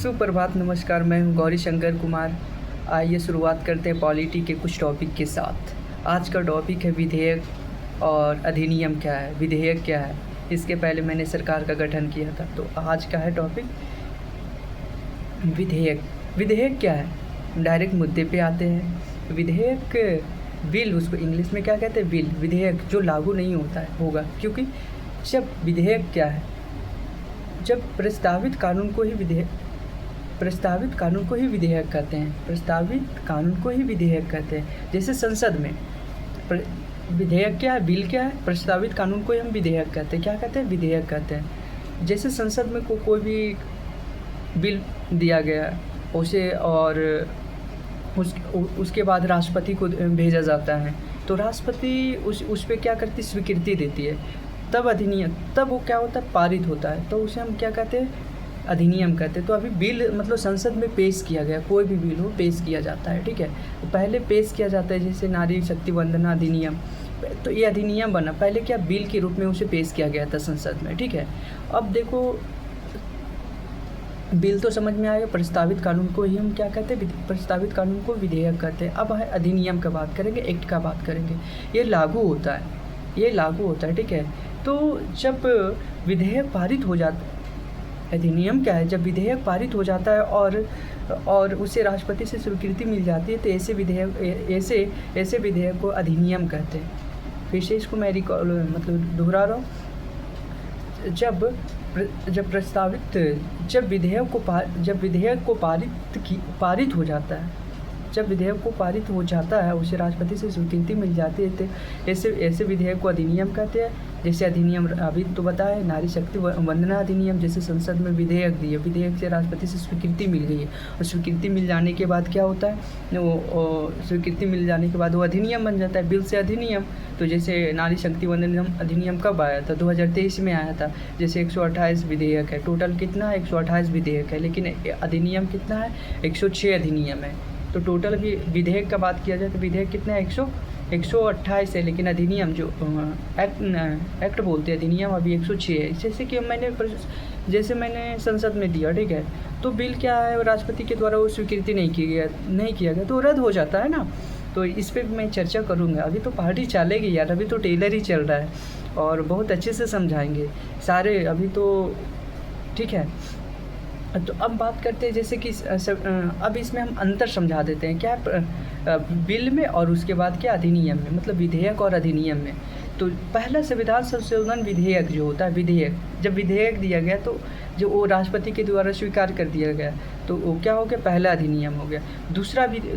सुप्रभात, नमस्कार। मैं हूं गौरी शंकर कुमार। आइए शुरुआत करते हैं पॉलिटी के कुछ टॉपिक के साथ। आज का टॉपिक है विधेयक और अधिनियम क्या है, विधेयक क्या है। इसके पहले मैंने सरकार का गठन किया था। तो आज का है टॉपिक विधेयक। विधेयक क्या है, डायरेक्ट मुद्दे पे आते हैं। विधेयक बिल, उसको इंग्लिश में क्या कहते हैं, बिल। विधेयक जो लागू नहीं होता है होगा, क्योंकि जब विधेयक क्या है, जब प्रस्तावित कानून को ही विधेयक कहते हैं। प्रस्तावित कानून को ही विधेयक कहते हैं। जैसे संसद में विधेयक क्या है, बिल क्या है, प्रस्तावित कानून को ही हम विधेयक कहते हैं। क्या कहते हैं, विधेयक कहते हैं। जैसे संसद में कोई भी बिल दिया गया उसे, और उसके बाद राष्ट्रपति को भेजा जाता है, तो राष्ट्रपति उस पर क्या करती, स्वीकृति देती है। तब अधिनियम, तब वो क्या होता है, पारित होता है। तो उसे हम क्या कहते हैं, अधिनियम कहते हैं। तो अभी बिल मतलब संसद में पेश किया गया, कोई भी बिल हो पेश किया जाता है, ठीक है। तो पहले पेश किया जाता है, जैसे नारी शक्ति वंदना अधिनियम, तो ये अधिनियम बना। पहले क्या बिल के रूप में उसे पेश किया गया था संसद में, ठीक है। अब देखो, बिल तो समझ में आएगा। प्रस्तावित कानून को ही हम क्या कहते हैं, प्रस्तावित कानून को विधेयक कहते हैं। अब है अधिनियम का बात करेंगे, एक्ट का बात करेंगे। ये लागू होता है, ठीक है। तो जब विधेयक पारित हो जाता है, अधिनियम क्या है, जब विधेयक पारित हो जाता है और उसे राष्ट्रपति से स्वीकृति मिल जाती है, तो ऐसे विधेयक को अधिनियम कहते हैं। फिर से इसको मैं दोहरा रहा हूँ। जब विधेयक को पारित हो जाता है, जब विधेयक को पारित हो जाता है, उसे राष्ट्रपति से स्वीकृति मिल जाती है, तो ऐसे विधेयक को अधिनियम कहते हैं। जैसे अधिनियम अभी तो बताया, नारी शक्ति वंदना अधिनियम। जैसे संसद में विधेयक दिए, विधेयक से राष्ट्रपति से स्वीकृति मिल गई है, और स्वीकृति मिल जाने के बाद क्या होता है, स्वीकृति मिल जाने के बाद वो अधिनियम बन जाता है, बिल से अधिनियम। तो जैसे नारी शक्ति वंदन अधिनियम कब आया था, 2023 में आया था। जैसे 128 विधेयक है, टोटल कितना है, 128 विधेयक है, लेकिन अधिनियम कितना है, 106 अधिनियम है। तो टोटल भी विधेयक का बात किया जाए तो विधेयक कितना है, 128 है, लेकिन अधिनियम जो एक्ट बोलते हैं, अधिनियम अभी 106 है। जैसे मैंने संसद में दिया, ठीक है। तो बिल क्या है, राष्ट्रपति के द्वारा वो स्वीकृति नहीं किया गया, तो रद्द हो जाता है ना। तो इस पर मैं चर्चा करूँगा। अभी तो पार्टी चलेगी यार, अभी तो टेलर ही चल रहा है, और बहुत अच्छे से समझाएंगे सारे, अभी तो ठीक है। तो अब बात करते हैं, जैसे कि अब इसमें हम अंतर समझा देते हैं, क्या बिल में और उसके बाद क्या अधिनियम में, मतलब विधेयक और अधिनियम में। तो पहला संविधान संशोधन विधेयक जो होता है, विधेयक जब विधेयक दिया गया, तो जो वो राष्ट्रपति के द्वारा स्वीकार कर दिया गया, तो वो क्या हो गया, पहला अधिनियम हो गया। दूसरा दिया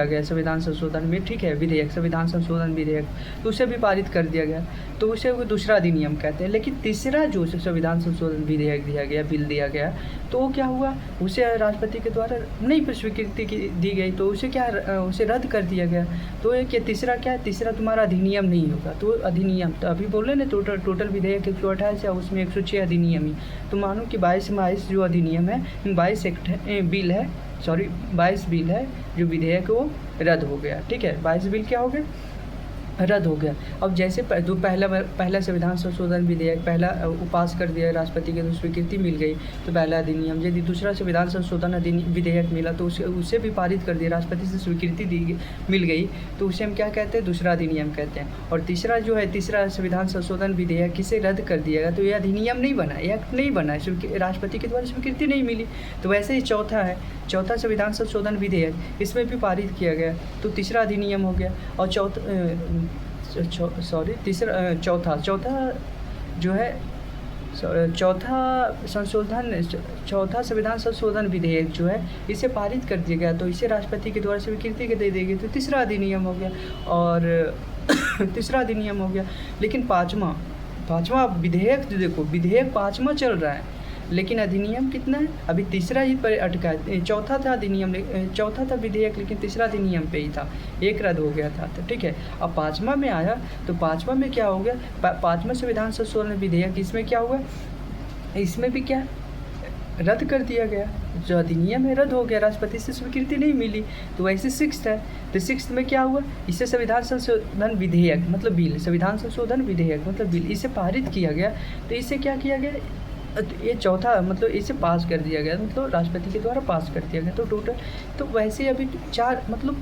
गया संविधान संशोधन में, ठीक है, विधेयक, संविधान संशोधन विधेयक, तो उसे भी पारित कर दिया गया, तो उसे वो दूसरा अधिनियम कहते हैं। लेकिन तीसरा जो संविधान संशोधन विधेयक दिया गया, बिल दिया गया, तो वो क्या हुआ, उसे राष्ट्रपति के द्वारा नहीं स्वीकृति दी गई, तो उसे रद्द कर दिया गया। तो ये तीसरा क्या है, तीसरा तुम्हारा अधिनियम नहीं होगा। तो अधिनियम, तो अभी बोल रहे ना, टोटल विधेयक 128 है, उसमें 106 अधिनियम ही। तो मानो कि 22 जो अधिनियम है, 22 बिल है जो विधेयक वो रद्द हो गया, ठीक है। 22 बिल क्या हो गया, रद्द हो गया। अब जैसे पहला संविधान संशोधन विधेयक पास कर दिया राष्ट्रपति के, तो स्वीकृति मिल गई, तो पहला अधिनियम। यदि दूसरा संविधान संशोधन विधेयक मिला, तो उसे भी पारित कर दिया, राष्ट्रपति से स्वीकृति मिल गई, तो उसे हम क्या कहते हैं, दूसरा अधिनियम कहते हैं। और तीसरा जो है, तीसरा संविधान संशोधन विधेयक किसे रद्द कर दिया गया, तो यह अधिनियम नहीं बना, एक्ट नहीं बना, राष्ट्रपति के द्वारा स्वीकृति नहीं मिली। तो वैसे ही चौथा संविधान संशोधन विधेयक, इसमें भी पारित किया गया, तो तीसरा अधिनियम हो गया। और चौथा संविधान संशोधन विधेयक जो है, इसे पारित कर दिया गया, तो इसे राष्ट्रपति के द्वारा स्वीकृति दे देगी, तो तीसरा अधिनियम हो गया। और तीसरा अधिनियम हो गया। लेकिन पाँचवा विधेयक, देखो विधेयक 5वां चल रहा है, लेकिन अधिनियम कितना है, अभी तीसरा ही पर अटका है। चौथा था विधेयक, लेकिन तीसरा अधिनियम पे ही था, एक रद्द हो गया था, तो ठीक है। अब 5वां में आया, तो 5वां में क्या हो गया, 5वां संविधान संशोधन विधेयक, इसमें क्या हुआ, इसमें भी क्या रद्द कर दिया गया, जो अधिनियम है रद्द हो गया, राष्ट्रपति से स्वीकृति नहीं मिली। तो वैसे 6th है, तो 6th में क्या हुआ, इसे संविधान संशोधन विधेयक मतलब बिल, संविधान संशोधन विधेयक मतलब बिल, इसे पारित किया गया। तो इसे क्या किया गया, तो ये चौथा मतलब इसे पास कर दिया गया, मतलब राष्ट्रपति के द्वारा पास कर दिया गया। तो टोटल तो वैसे अभी 4 मतलब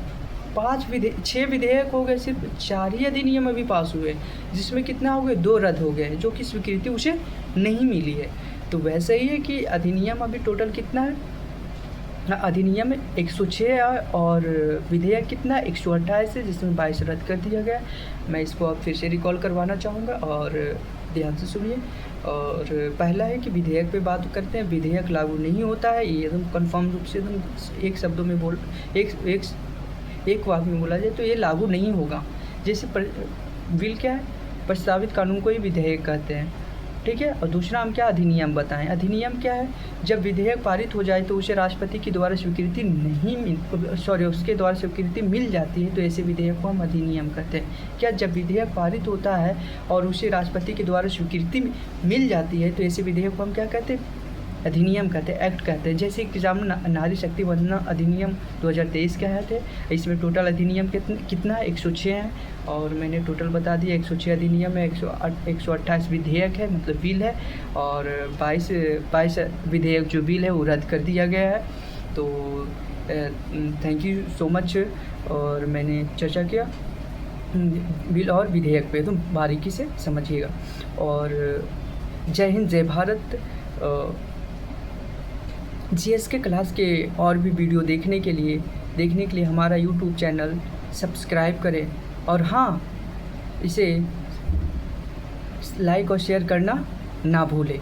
6 विधेयक हो गए, सिर्फ 4 ही अधिनियम अभी पास हुए, जिसमें कितना हो गए, 2 रद्द हो गए, जो कि स्वीकृति उसे नहीं मिली है। तो वैसे ही है कि अधिनियम अभी टोटल कितना है, अधिनियम 106 है और विधेयक कितना 128 है, जिसमें 22 रद्द कर दिया गया। मैं इसको अब फिर से रिकॉल करवाना चाहूँगा और ध्यान से सुनिए। और पहला है कि विधेयक पे बात करते हैं। विधेयक लागू नहीं होता है, ये एकदम कन्फर्म रूप से एकदम एक शब्दों में एक वाक्य में बोला जाए तो ये लागू नहीं होगा। जैसे बिल क्या है, प्रस्तावित कानून को ही विधेयक कहते हैं, ठीक है। और दूसरा हम क्या अधिनियम बताएं। अधिनियम क्या है, जब विधेयक पारित हो जाए तो उसे राष्ट्रपति के द्वारा स्वीकृति उसके द्वारा स्वीकृति मिल जाती है, तो ऐसे विधेयक को हम अधिनियम कहते हैं। क्या, जब विधेयक पारित होता है और उसे राष्ट्रपति के द्वारा स्वीकृति मिल जाती है, तो ऐसे विधेयक को हम क्या कहते हैं, अधिनियम कहते हैं, एक्ट कहते हैं। जैसे एग्जाम नारी शक्ति वंदना अधिनियम 2023 के आए थे, इसमें टोटल अधिनियम कितना है, 106 है। और मैंने टोटल बता दिया, 106 अधिनियम है, 128 विधेयक है, मतलब बिल है, और 22 विधेयक जो बिल है वो रद्द कर दिया गया है। तो थैंक यू सो मच। और मैंने चर्चा किया बिल और विधेयक पे, तुम बारीकी से समझिएगा। और जय हिंद, जय भारत। GSK क्लास के और भी वीडियो देखने के लिए हमारा YouTube चैनल सब्सक्राइब करें, और हाँ, इसे लाइक और शेयर करना ना भूलें।